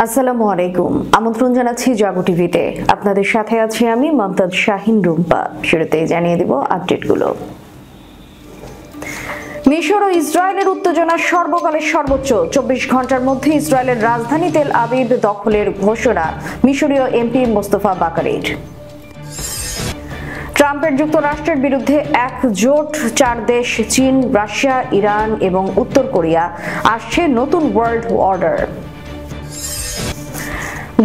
আসসালামু আলাইকুম। আমন্ত্রণ জানাচ্ছি জাগো টিভিতে। আপনাদের সাথে আছি আমি মমতাজ শাহিন রুম্পা। শুরুতেই জানিয়ে দিব আপডেটগুলো। মিশর ও ইসরায়েলের উত্তেজনা সর্বকালের সর্বোচ্চ। 24 ঘন্টার মধ্যে ইসরায়েলের রাজধানী তেল আবিব দখলের ঘোষণা মিশরীয় এমপি মোস্তফা বাকারির। ট্রাম্পের যুক্তরাষ্ট্রের বিরুদ্ধে একজোট 4 দেশ চীন, রাশিয়া, ইরান এবং উত্তর কোরিয়া। আসছে নতুন ওয়ার্ল্ড অর্ডার।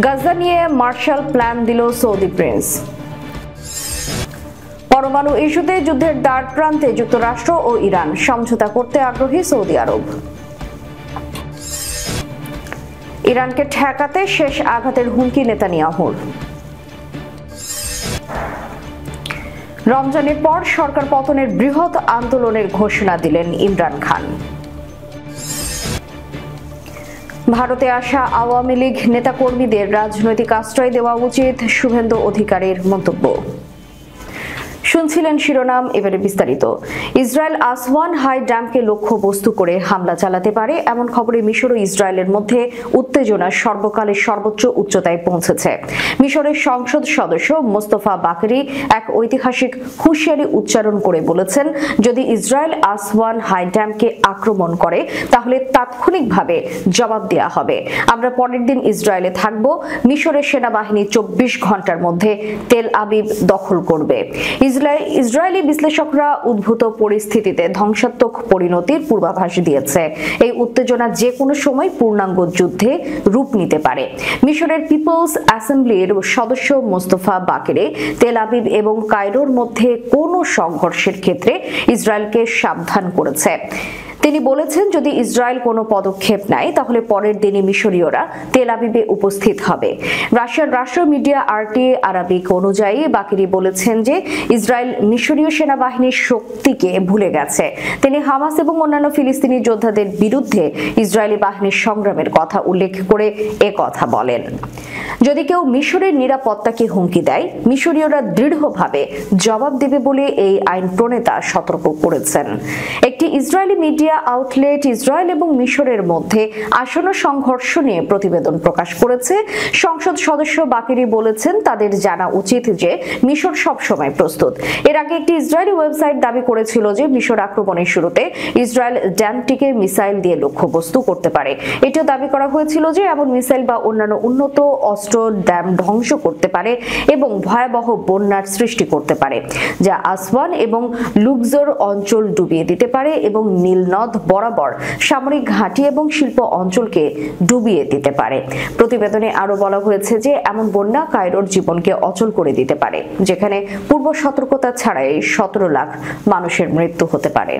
গাজা নিয়ে মার্শাল প্ল্যান দিল সৌদি প্রিন্স। পরমাণু ইস্যুতে যুদ্ধের দ্বার প্রান্তে যুক্তরাষ্ট্র ও ইরান, সমঝোতা করতে আগ্রহী সৌদি আরব। ইরানকে ঠেকাতে শেষ আঘাতের হুমকি নেতানিয়াহুর। রমজানের পর সরকার পতনের বৃহৎ আন্দোলনের ঘোষণা দিলেন ইমরান খান। ভারতে আসা আওয়ামী লীগ নেতাকর্মীদের রাজনৈতিক আশ্রয় দেওয়া উচিত, শুভেন্দু অধিকারীর মন্তব্য। শুনছিলেন শিরোনাম, এবারে বিস্তারিত। ইসরায়েল আসওয়ান হাই ড্যামকে লক্ষ্যবস্তু করে হামলা চালাতে পারে এমন খবরে মিশর ও ইসরায়েলের মধ্যে উত্তেজনা সর্বকালের সর্বোচ্চ উচ্চতায় পৌঁছেছে। মিশরের সংসদ সদস্য মোস্তফা বাকারি এক ঐতিহাসিক হুঁশিয়ারি উচ্চারণ করে বলেছেন, যদি ইসরায়েল আসওয়ান হাই ড্যামকে আক্রমণ করে তাহলে তাৎক্ষণিকভাবে জবাব দেওয়া হবে। আমরা পরের দিন ইসরায়েলে থাকব। মিশরের সেনাবাহিনী 24 ঘন্টার মধ্যে তেল আবিব দখল করবে। ইসরায়েলি বিশ্লেষকরা উদ্ভূত পরিস্থিতিতে ধ্বংসাত্মক পরিণতির পূর্বাভাস দিয়েছে। এই উত্তেজনা যে কোনো সময় পূর্ণাঙ্গ যুদ্ধে রূপ নিতে পারে। মিশরের পিপলস অ্যাসেম্বলির সদস্য মোস্তফা বাকেরে তেল আবিব এবং কায়রোর মধ্যে কোনো সংঘর্ষের ক্ষেত্রে ইসরায়েলকে সাবধান করেছে। তিনি বলেছেন, যদি ইসরায়েল কোনো পদক্ষেপ নেয় তাহলে পরের দিনই মিশরীয়রা তেল আবিবে উপস্থিত হবে। রাশিয়ার রাষ্ট্র মিডিয়া আরটি আরাবিক অনুযায়ী বাকিরি বলেছেন যে ইসরায়েল মিশরীয় সেনাবাহিনীর শক্তিকে ভুলে গেছে। তিনি হামাস এবং অন্যান্য ফিলিস্তিনি যোদ্ধাদের বিরুদ্ধে ইসরায়েলি বাহিনীর সংগ্রামের কথা উল্লেখ করে কথা বলেন। যদি কেউ মিশরের নিরাপত্তাকে হুমকি দেয়, মিশরীয়রা দৃঢ়ভাবে জবাব দেবে বলে এই আইন প্রণেতা সতর্ক করেছেন। একটি ইসরায়েলি মিডিয়া আউটলেট ইসরায়েল এবং মিশরের মধ্যে আসন্ন সংঘর্ষ নিয়ে প্রতিবেদন প্রকাশ করেছে। সংসদ সদস্য বাকিরি বলেছেন, তাদের জানা উচিত যে মিশর সবসময় প্রস্তুত। এর আগে একটি ইসরায়েলি ওয়েবসাইট দাবি করেছিল যে মিশর আক্রমণের শুরুতে ইসরায়েল ড্যামটিকে মিসাইল দিয়ে লক্ষ্যবস্তু করতে পারে। এটাও দাবি করা হয়েছিল যে এমন মিসাইল বা অন্যান্য উন্নত অস্ত্র ড্যাম ধ্বংস করতে পারে এবং ভয়াবহ বন্যার সৃষ্টি করতে পারে, যা আসওয়ান এবং লুকজোর অঞ্চল ডুবিয়ে দিতে পারে এবং নীল নদ বরাবর সামরিক ঘাঁটি এবং শিল্প অঞ্চলকে ডুবিয়ে দিতে পারে। প্রতিবেদনে আরো বলা হয়েছে যে এমন বন্যা কায়রোর জীবনকে অচল করে দিতে পারে, যেখানে পূর্ব সতর্কতা ছাড়াই 17 লাখ মানুষের মৃত্যু হতে পারে।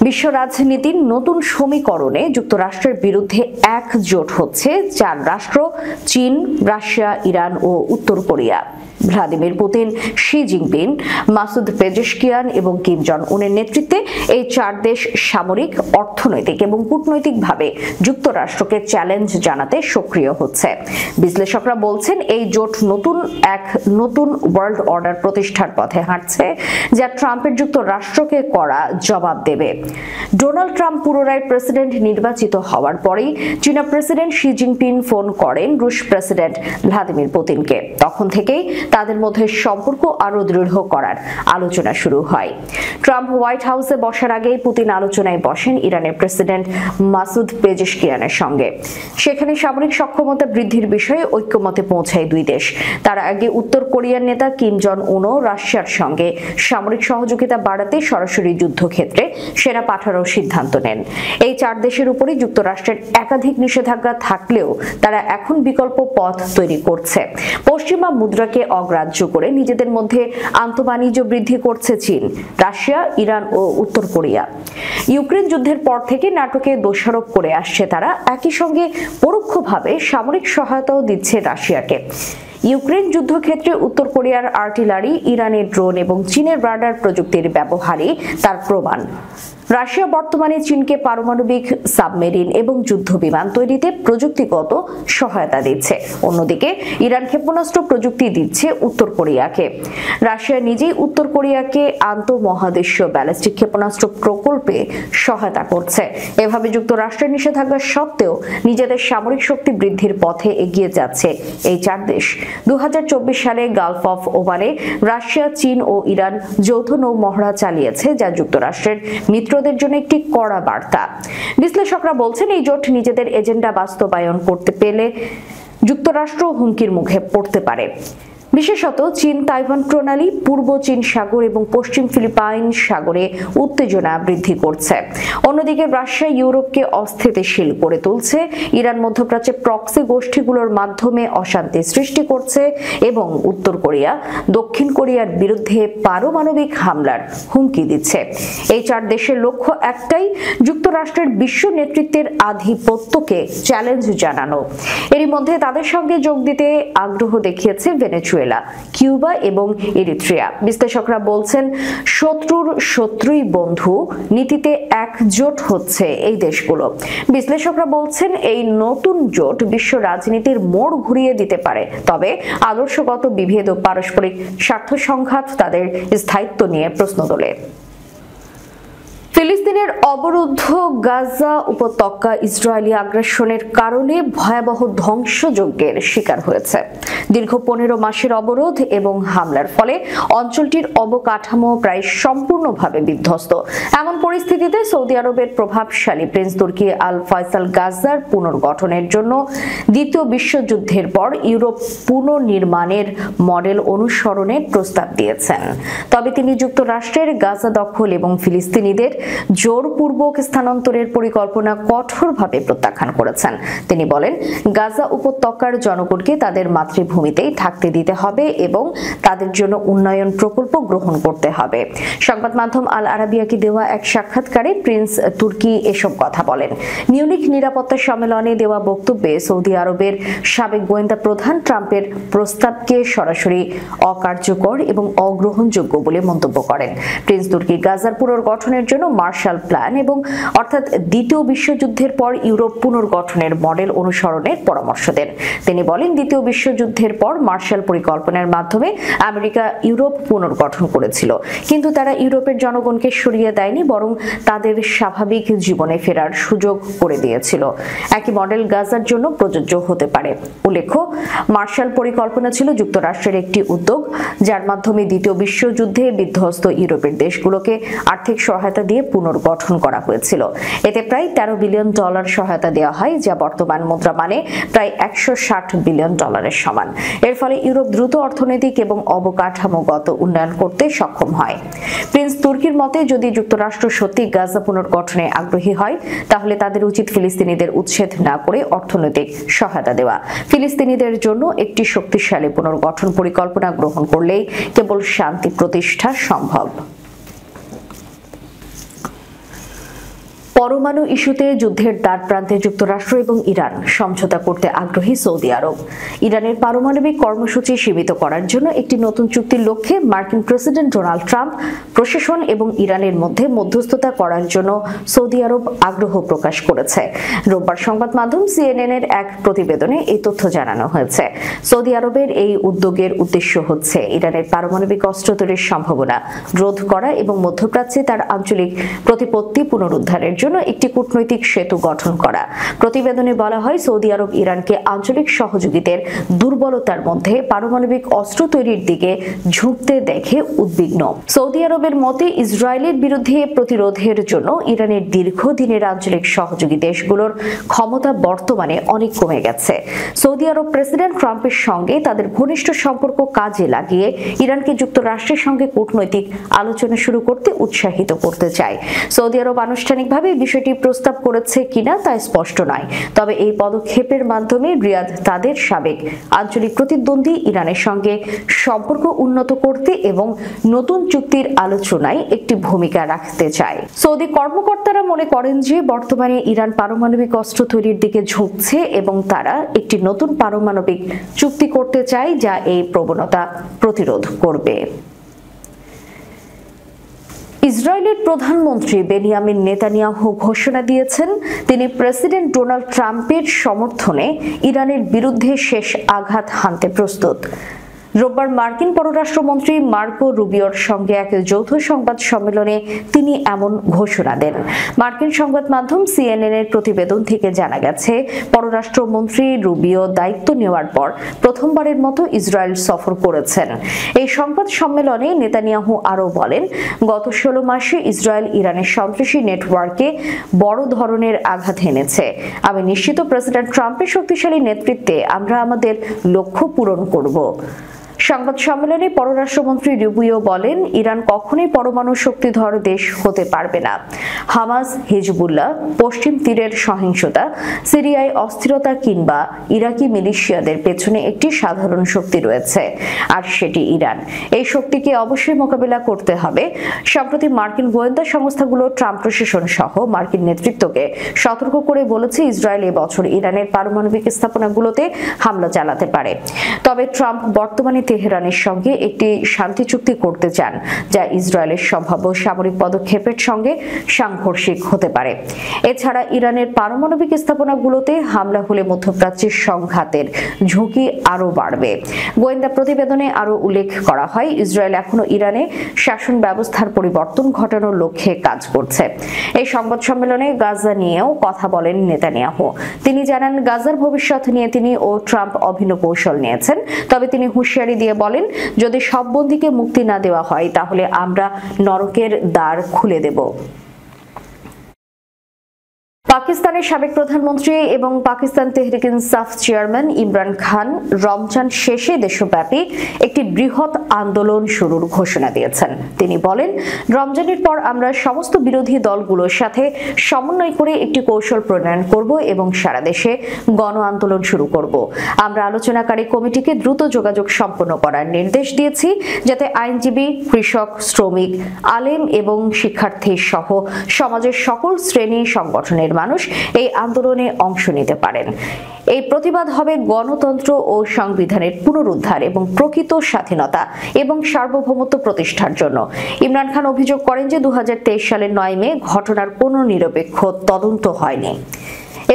বিশ্ব রাজনীতির নতুন সমীকরণে যুক্তরাষ্ট্রের বিরুদ্ধে একজোট হচ্ছে 4 রাষ্ট্র, চীন, রাশিয়া, ইরান ও উত্তর Korea. Vladimir Putin, Xi Jinping, Masoud Pezeshkian এবং কিম জন উনের নেতৃত্বে এই 4 দেশ সামরিক, অর্থনৈতিক এবং কূটনৈতিকভাবে যুক্তরাষ্ট্রকে চ্যালেঞ্জ জানাতে সক্রিয় হচ্ছে। বিশ্লেষকরা বলছেন, এই জোট নতুন ওয়ার্ল্ড অর্ডার প্রতিষ্ঠার পথে হাঁটছে, যা ট্রাম্পের যুক্তরাষ্ট্রকে করা জবাব দেবে। ডোনাল্ড ট্রাম্প পুনরায় প্রেসিডেন্ট নির্বাচিত হওয়ার পরেই চীনা প্রেসিডেন্ট শি জিনপিং ফোন করেন রুশ প্রেসিডেন্ট ভ্লাদিমির পুতিনকে। তখন থেকেই তাদের মধ্যে সম্পর্ক আরো দৃঢ় করার আলোচনা শুরু হয়। ট্রাম্প হোয়াইট হাউসে বসার আগেই পুতিন আলোচনায় বসেন ইরানের প্রেসিডেন্ট মাসুদ পেজেশকিয়ানের সঙ্গে। সেখানে সামরিক সক্ষমতা বৃদ্ধির বিষয়ে ঐক্যমতে পৌঁছায় দুই দেশ। তার আগে উত্তর কোরিয়ার নেতা কিম জন উনও রাশিয়ার সঙ্গে সামরিক সহযোগিতা বাড়াতে সরাসরি যুদ্ধক্ষেত্রে সেনা পাঠানোর সিদ্ধান্ত নেন। এই 4 দেশের উপরে যুক্তরাষ্ট্রের একাধিক নিষেধাজ্ঞা থাকলেও তারা এখন বিকল্প পথ তৈরি করছে। পশ্চিমা মুদ্রাকে অগ্রাহ্য করে নিজেদের মধ্যে আন্তঃবাণিজ্য বৃদ্ধি করছে চীন, রাশিয়া, ইরান ও উত্তর কোরিয়া। ইউক্রেন যুদ্ধের পর থেকে নাটোকে দোষারোপ করে আসছে তারা, একই সঙ্গে পরোক্ষভাবে সামরিক সহায়তাও দিচ্ছে রাশিয়াকে। ইউক্রেন যুদ্ধক্ষেত্রে উত্তর কোরিয়ার আর্টিলারি, ইরানের ড্রোন এবং চীনের রাডার প্রযুক্তির ব্যবহারই তার প্রমাণ। রাশিয়া বর্তমানে চীনকে পারমাণবিক সাবমেরিন এবং যুদ্ধ বিমান তৈরিতে প্রযুক্তিগত সহায়তা দিচ্ছে। অন্যদিকে ইরান ক্ষেপণাস্ত্র প্রযুক্তি দিচ্ছে উত্তর কোরিয়াকে। রাশিয়া নিজেই উত্তর কোরিয়াকে আন্তঃমহাদেশীয় ব্যালিস্টিক ক্ষেপণাস্ত্র প্রকল্পে সহায়তা করছে। এভাবে যুক্তরাষ্ট্রের নিষেধাজ্ঞা সত্ত্বেও নিজেদের সামরিক শক্তি বৃদ্ধির পথে এগিয়ে যাচ্ছে এই চার দেশ। 2024 সালে গালফ অফ ওমানে রাশিয়া, চীন ও ইরান যৌথ নৌ মহড়া চালিয়েছে, যা যুক্তরাষ্ট্রের মিত্রদের জন্য একটি কড়া বার্তা। বিশ্লেষকরা বলছেন এই জোট নিজেদের এজেন্ডা বাস্তবায়ন করতে পেলে যুক্তরাষ্ট্র হুমকির মুখে পড়তে পারে। বিশেষত চীন তাইওয়ান প্রণালী, পূর্ব চীন সাগর এবং পশ্চিম ফিলিপাইন সাগরে উত্তেজনা বৃদ্ধি করছে। অন্যদিকে রাশিয়া ইউরোপকে অস্থিতিশীল করে তুলছে, ইরান মধ্যপ্রাচ্যে প্রক্সি গোষ্ঠীগুলোর মাধ্যমে অশান্তি সৃষ্টি করছে এবং উত্তর কোরিয়া দক্ষিণ কোরিয়ার বিরুদ্ধে পারমাণবিক হামলার হুমকি দিচ্ছে। এই চার দেশের লক্ষ্য একটাই, যুক্তরাষ্ট্রের বিশ্ব নেতৃত্বের আধিপত্যকে চ্যালেঞ্জ জানানো। এরই মধ্যে তাদের সঙ্গে যোগ দিতে আগ্রহ দেখিয়েছে ভেনেজুয়েলা, কিউবা এবং এরিত্রিয়া। বিশ্লেষকরা বলছেন শত্রুর শত্রুই বন্ধু নীতিতে একজোট হচ্ছে এই দেশগুলো। বিশ্লেষকরা বলছেন এই নতুন জোট বিশ্ব রাজনীতির মোড় ঘুরিয়ে দিতে পারে, তবে আদর্শগত বিভেদ ও পারস্পরিক স্বার্থ সংঘাত তাদের স্থায়িত্ব নিয়ে প্রশ্ন তোলে। ফিলিস্তিনের অবরুদ্ধ গাজা উপত্যকা ইসরায়েলি আগ্রাসনের কারণে ভয়াবহ ধ্বংসযজ্ঞের শিকার হয়েছে। দীর্ঘ 15 মাসের অবরোধ এবং হামলার ফলে অঞ্চলটির অবকাঠামো প্রায় সম্পূর্ণভাবে বিধ্বস্ত। এমন পরিস্থিতিতে সৌদি আরবের প্রভাবশালী প্রিন্স তুর্কি আল ফয়সাল গাজার পুনর্গঠনের জন্য দ্বিতীয় বিশ্বযুদ্ধের পর ইউরোপ পুনর্নির্মাণের মডেল অনুসরণের প্রস্তাব দিয়েছেন। তবে তিনি যুক্তরাষ্ট্রের গাজা দখল এবং ফিলিস্তিনিদের জোরপূর্বক স্থানান্তরের পরিকল্পনা কঠোরভাবে প্রত্যাখ্যান করেছেন। তিনি বলেন, গাজা উপত্যকার জনগণকে তাদের মাতৃভূমিতেই থাকতে দিতে হবে এবং তাদের জন্য উন্নয়ন প্রকল্প গ্রহণ করতে হবে। সংবাদ মাধ্যম আল আরাবিয়াকে দেওয়া এক সাক্ষাৎকারে প্রিন্স তুর্কি এসব কথা বলেন। মিউনিখ নিরাপত্তা সম্মেলনে দেওয়া বক্তব্যে সৌদি আরবের সাবেক গোয়েন্দা প্রধান ট্রাম্পের প্রস্তাবকে সরাসরি অকার্যকর এবং অগ্রহণযোগ্য বলে মন্তব্য করেন। প্রিন্স তুর্কি গাজার পুনর্গঠনের জন্য মার্শাল প্ল্যান এবং অর্থাৎ দ্বিতীয় বিশ্বযুদ্ধের পর ইউরোপ পুনর্গঠনের মডেল অনুসরণের পরামর্শ দেন। তিনি বলেন, দ্বিতীয় বিশ্বযুদ্ধের পর মার্শাল পরিকল্পনার মাধ্যমে আমেরিকা ইউরোপ পুনর্গঠন করেছিল, কিন্তু তারা ইউরোপের জনগণকে সরিয়ে দেয়নি, বরং তাদের স্বাভাবিক জীবনে ফেরার সুযোগ করে দিয়েছিল। একই মডেল গাজার জন্য প্রযোজ্য হতে পারে। উল্লেখ্য, মার্শাল পরিকল্পনা ছিল যুক্তরাষ্ট্রের একটি উদ্যোগ, যার মাধ্যমে দ্বিতীয় বিশ্বযুদ্ধে বিধ্বস্ত ইউরোপের দেশগুলোকে আর্থিক সহায়তা দিয়ে পুনর্গঠন করা হয়েছিল। এতে প্রায় $13 বিলিয়ন সহায়তা দেওয়া হয়, যা বর্তমান মুদ্রা মানে প্রায় $160 বিলিয়ন সমান। এর ফলে ইউরোপ দ্রুত অর্থনৈতিক এবং অবকাঠামোগত উন্নয়ন করতে সক্ষম হয়। প্রিন্স তুর্কির মতে, যদি যুক্তরাষ্ট্র সত্যি গাজা পুনর্গঠনে আগ্রহী হয়, তাহলে তাদের উচিত ফিলিস্তিনিদের উচ্ছেদ না করে অর্থনৈতিক সহায়তা দেওয়া। ফিলিস্তিনিদের জন্য একটি শক্তিশালী পুনর্গঠন পরিকল্পনা গ্রহণ করলেই কেবল শান্তি প্রতিষ্ঠা সম্ভব। পরমাণু ইস্যুতে যুদ্ধের দ্বার প্রান্তে যুক্তরাষ্ট্র এবং ইরান সমঝোতা করতে আগ্রহী সৌদি আরব। ইরানের পারমাণবিক কর্মসূচি সীমিত করার জন্য একটি নতুন চুক্তির লক্ষ্যে মার্কিন প্রেসিডেন্ট ডোনাল্ড ট্রাম্প প্রশাসন এবং ইরানের মধ্যে মধ্যস্থতা করার জন্য সৌদি আরব আগ্রহ প্রকাশ করেছে। রোববার সংবাদ মাধ্যম CNN এর এক প্রতিবেদনে এই তথ্য জানানো হয়েছে। সৌদি আরবের এই উদ্যোগের উদ্দেশ্য হচ্ছে ইরানের পারমাণবিক অস্ত্র তৈরির সম্ভাবনা রোধ করা এবং মধ্যপ্রাচ্যে তার আঞ্চলিক প্রতিপত্তি পুনরুদ্ধারের জন্য একটি কূটনৈতিক সেতু গঠন করা। প্রতিবেদনে বলা হয়, সৌদি আরব ইরানকে আঞ্চলিক সহযোগিতার দুর্বলতার মধ্যে পারমাণবিক অস্ত্র তৈরির দিকে ঝুঁকতে দেখে উদ্বিগ্ন। সৌদি আরবের মতে, ইসরায়েলের বিরুদ্ধে প্রতিরোধের জন্য ইরানের দীর্ঘদিনের আঞ্চলিক সহযোগী দেশগুলোর ক্ষমতা বর্তমানে অনেক কমে গেছে। সৌদি আরব প্রেসিডেন্ট ট্রাম্পের সঙ্গে তাদের ঘনিষ্ঠ সম্পর্ক কাজে লাগিয়ে ইরানকে যুক্তরাষ্ট্রের সঙ্গে কূটনৈতিক আলোচনা শুরু করতে উৎসাহিত করতে চায়। সৌদি আরব আনুষ্ঠানিকভাবে বিষয়টি প্রস্তাব করেছে কিনা তা স্পষ্ট নয়, তবে এই পদক্ষেপের মাধ্যমে রিয়াদ তাদের সাবেক আঞ্চলিক প্রতিদ্বন্দ্বী ইরানের সঙ্গে সম্পর্ক উন্নত করতে এবং নতুন চুক্তির আলোচনায় একটি ভূমিকা রাখতে চায়। সৌদি কর্মকর্তারা মনে করেন যে বর্তমানে ইরান পারমাণবিক অস্ত্র তৈরির দিকে ঝুঁকছে এবং তারা একটি নতুন পারমাণবিক চুক্তি করতে চায় যা এই প্রবণতা প্রতিরোধ করবে। ইসরায়েলের প্রধানমন্ত্রী বেনিয়ামিন নেতানিয়াহু ঘোষণা দিয়েছেন তিনি প্রেসিডেন্ট ডোনাল্ড ট্রাম্পের সমর্থনে ইরানের বিরুদ্ধে শেষ আঘাত হানতে প্রস্তুত। রোববার মার্কিন পররাষ্ট্রমন্ত্রী মার্কো রুবিওর সঙ্গে এক যৌথ সংবাদ সম্মেলনে তিনি এমন ঘোষণা দেন। মার্কিন সংবাদ মাধ্যম সিএনএন এর প্রতিবেদন থেকে জানা গেছে, পররাষ্ট্রমন্ত্রী রুবিও দায়িত্ব নেওয়ার পর প্রথমবারের মতো ইসরায়েল সফর করেছেন। এই সংবাদ সম্মেলনে নেতানিয়াহু আরও বলেন, গত 16 মাসে ইসরায়েল ইরানের সন্ত্রাসী নেটওয়ার্কে বড় ধরনের আঘাত এনেছে। আমি নিশ্চিত প্রেসিডেন্ট ট্রাম্পের শক্তিশালী নেতৃত্বে আমরা আমাদের লক্ষ্য পূরণ করব। সংবাদ সম্মেলনে পররাষ্ট্রমন্ত্রী রুবিও বলেন, ইরান কখনোই পরমাণু শক্তিধর দেশ হতে পারবে না। হামাস, হিজবুল্লাহ, পশ্চিম তীরের সহিংসতা, সিরিয়ায় অস্থিরতা কিংবা ইরাকি মিলিশিয়াদের পেছনে একটি সাধারণ শক্তি রয়েছে, আর সেটি ইরান। এই শক্তিকে অবশ্যই মোকাবিলা করতে হবে। সম্প্রতি মার্কিন গোয়েন্দা সংস্থাগুলো ট্রাম্প প্রশাসন সহ মার্কিন নেতৃত্বকে সতর্ক করে বলেছে, ইসরায়েল এবছর ইরানের পারমাণবিক স্থাপনাগুলোতে হামলা চালাতে পারে। তবে ট্রাম্প বর্তমানে তেহরানের সঙ্গে একটি শান্তি চুক্তি করতে চান, যা ইসরায়েলের সম্ভাব্য সামরিক পদক্ষেপের সঙ্গে সাংঘর্ষিক হতে পারে। এছাড়া ইরানের পারমাণবিক স্থাপনাগুলোতে হামলা হলে মধ্যপ্রাচ্যের সংঘাতের ঝুঁকি আরও বাড়বে। গোয়েন্দা প্রতিবেদনে আরও উল্লেখ করা হয়, ইসরায়েল এখনো ইরানে শাসন ব্যবস্থার পরিবর্তন ঘটানোর লক্ষ্যে কাজ করছে। এই সংবাদ সম্মেলনে গাজা নিয়েও কথা বলেন নেতানিয়াহু। তিনি জানান, গাজার ভবিষ্যৎ নিয়ে তিনি ও ট্রাম্প অভিন্ন কৌশল নিয়েছেন। তবে তিনি হুঁশিয়ারি দিয়ে বলেন, যদি সব বন্দীকে মুক্তি না দেওয়া হয় তাহলে আমরা নরকের দ্বার খুলে দেব। পাকিস্তানের সাবেক প্রধানমন্ত্রী এবং পাকিস্তান তেহরিক ইনসাফ চেয়ারম্যান ইমরান খান রমজান শেষে দেশব্যাপী একটি বৃহৎ আন্দোলন শুরুর ঘোষণা দিয়েছেন। তিনি বলেন, রমজানের পর আমরা সমস্ত বিরোধী দলগুলোর সাথে সমন্বয় করে একটি কৌশল প্রণয়ন করব এবং সারা দেশে গণ আন্দোলন শুরু করব। আমরা আলোচনাকারী কমিটিকে দ্রুত যোগাযোগ সম্পন্ন করার নির্দেশ দিয়েছি, যাতে আইনজীবী, কৃষক, শ্রমিক, আলেম এবং শিক্ষার্থী সহ সমাজের সকল শ্রেণী সংগঠনের মানুষ এই আন্দোলনে অংশ নিতে পারেন। এই প্রতিবাদ হবে গণতন্ত্র ও সংবিধানের পুনরুদ্ধার এবং প্রকৃত স্বাধীনতা এবং সার্বভৌমত্ব প্রতিষ্ঠার জন্য। ইমরান খান অভিযোগ করেন যে 2023 সালের 9 মে ঘটনার কোনো নিরপেক্ষ তদন্ত হয়নি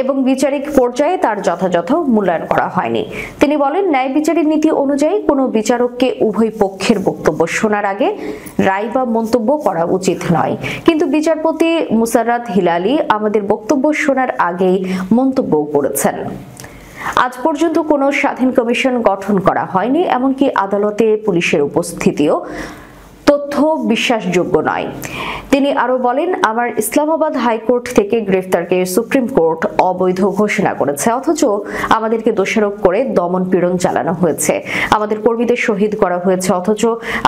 এবং বিচারিক পর্যায়ে তার যথাযথ মূল্যায়ন করা হয়নি। তিনি বলেন, ন্যায় বিচারের নীতি অনুযায়ী কোনো বিচারককে উভয় পক্ষের বক্তব্য শোনার আগে রায় বা মন্তব্য করা উচিত নয়, কিন্তু বিচারপতি মুসাররাত হিলালি আমাদের বক্তব্য শোনার আগেই মন্তব্য করেছেন। আজ পর্যন্ত কোনো স্বাধীন কমিশন গঠন করা হয়নি, এমনকি আদালতে পুলিশের উপস্থিতিও তথ্য বিশ্বাসযোগ্য নয়। তিনি আরো বলেন, আমার ইসলামাবাদ হাইকোর্ট থেকে গ্রেফতারকে সুপ্রিম কোর্ট অবৈধ ঘোষণা করেছে, অথচ আমাদেরকে দোষারোপ করে দমন পীড়ন চালানো হয়েছে। আমাদের কর্মীদের শহীদ করা হয়েছে, অথচ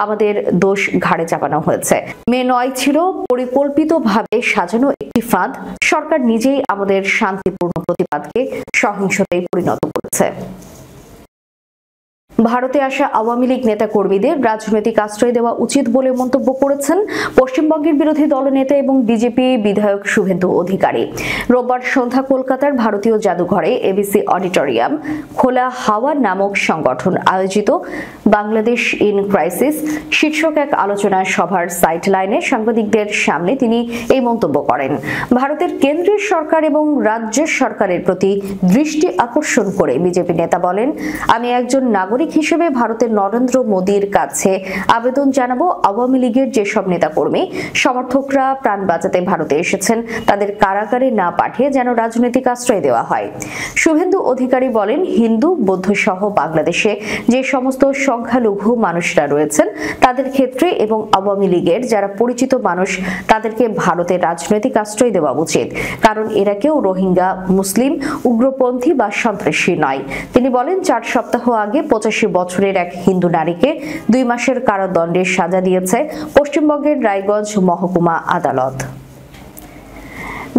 আমাদের দোষ ঘাড়ে চাপানো হয়েছে। মে 9 ছিল পরিকল্পিতভাবে সাজানো একটি ফাঁদ। সরকার নিজেই আমাদের শান্তিপূর্ণ প্রতিবাদকে সহিংসতায় পরিণত করেছে। ভারতে আসা আওয়ামী লীগ নেতা কর্মীদের রাজনৈতিক আশ্রয় দেওয়া উচিত বলে মন্তব্য করেছেন পশ্চিমবঙ্গের বিরোধী দলনেতা এবং বিজেপি বিধায়ক শুভেন্দু অধিকারী। রোববার সন্ধ্যা কলকাতার ভারতীয় জাদুঘরে এবিসি অডিটোরিয়াম খোলা হাওয়া নামক সংগঠন আয়োজিত বাংলাদেশ ইন ক্রাইসিস শীর্ষক এক আলোচনা সভার সাইড লাইনে সাংবাদিকদের সামনে তিনি এই মন্তব্য করেন। ভারতের কেন্দ্রীয় সরকার এবং রাজ্য সরকারের প্রতি দৃষ্টি আকর্ষণ করে বিজেপি নেতা বলেন, আমি একজন নাগরিক হিসেবে ভারতের নরেন্দ্র মোদীর কাছে আবেদন জানাবো, আওয়ামী লীগের যেসব নেতাকর্মী সমর্থকরা প্রাণ বাঁচাতে ভারতে এসেছেন তাদের কারাগারে না পাঠিয়ে যেন রাজনৈতিক আশ্রয় দেওয়া হয়। শুভেন্দু অধিকারী বলেন, হিন্দু, বৌদ্ধ সহ বাংলাদেশে যে সমস্ত সংখ্যালঘু মানুষরা রয়েছেন তাদের ক্ষেত্রে এবং আওয়ামী লীগের যারা পরিচিত মানুষ তাদেরকে ভারতের রাজনৈতিক আশ্রয় দেওয়া উচিত, কারণ এরা কেউ রোহিঙ্গা, মুসলিম, উগ্রপন্থী বা সন্ত্রাসী নয়। তিনি বলেন, 4 সপ্তাহ আগে 85 বছরের এক হিন্দু নারীকে 2 মাসের কারাদণ্ডের সাজা দিয়েছে পশ্চিমবঙ্গের রায়গঞ্জ মহকুমা আদালত।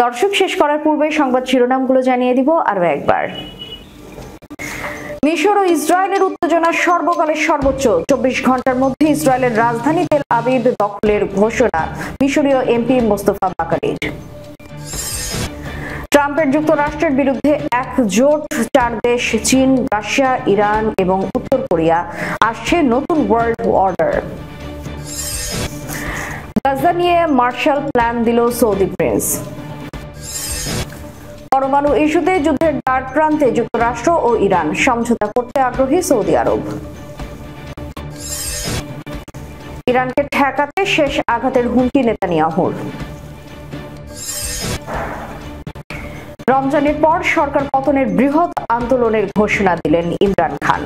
দর্শক, শেষ করার পূর্বে সংবাদ শিরোনামগুলো জানিয়ে দিব আরো একবার। মিশর ও ইসরায়েলের উত্তেজনা সর্বকালের সর্বোচ্চ। 24 ঘন্টার মধ্যে ইসরায়েলের রাজধানী তেল আবিব দখলের ঘোষণা মিশরীয় এমপি মোস্তফা বাকারির। ট্রাম্পের যুক্তরাষ্ট্রের বিরুদ্ধে একজোট 4 দেশ চীন, রাশিয়া, ইরান এবং উত্তর কোরিয়া। আসছে নতুন ওয়ার্ল্ড অর্ডার। গাজা নিয়ে মার্শাল প্ল্যান দিল সৌদি প্রিন্স। পরমাণু ইস্যুতে যুদ্ধের দ্বার প্রান্তে যুক্তরাষ্ট্র ও ইরান, সমঝোতা করতে আগ্রহী সৌদি আরব। ইরানকে ঠেকাতে শেষ আঘাতের হুমকি নেতানিয়াহুর। রমজানের পর সরকার পতনের বৃহৎ আন্দোলনের ঘোষণা দিলেন ইমরান খান।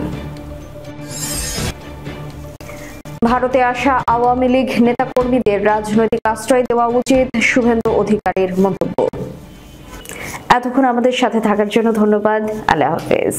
ভারতে আসা আওয়ামী লীগ নেতাকর্মীদের রাজনৈতিক আশ্রয় দেওয়া উচিত, শুভেন্দু অধিকারীর মন্তব্য। এতক্ষণ আমাদের সাথে থাকার জন্য ধন্যবাদ। আল্লাহ হাফেজ।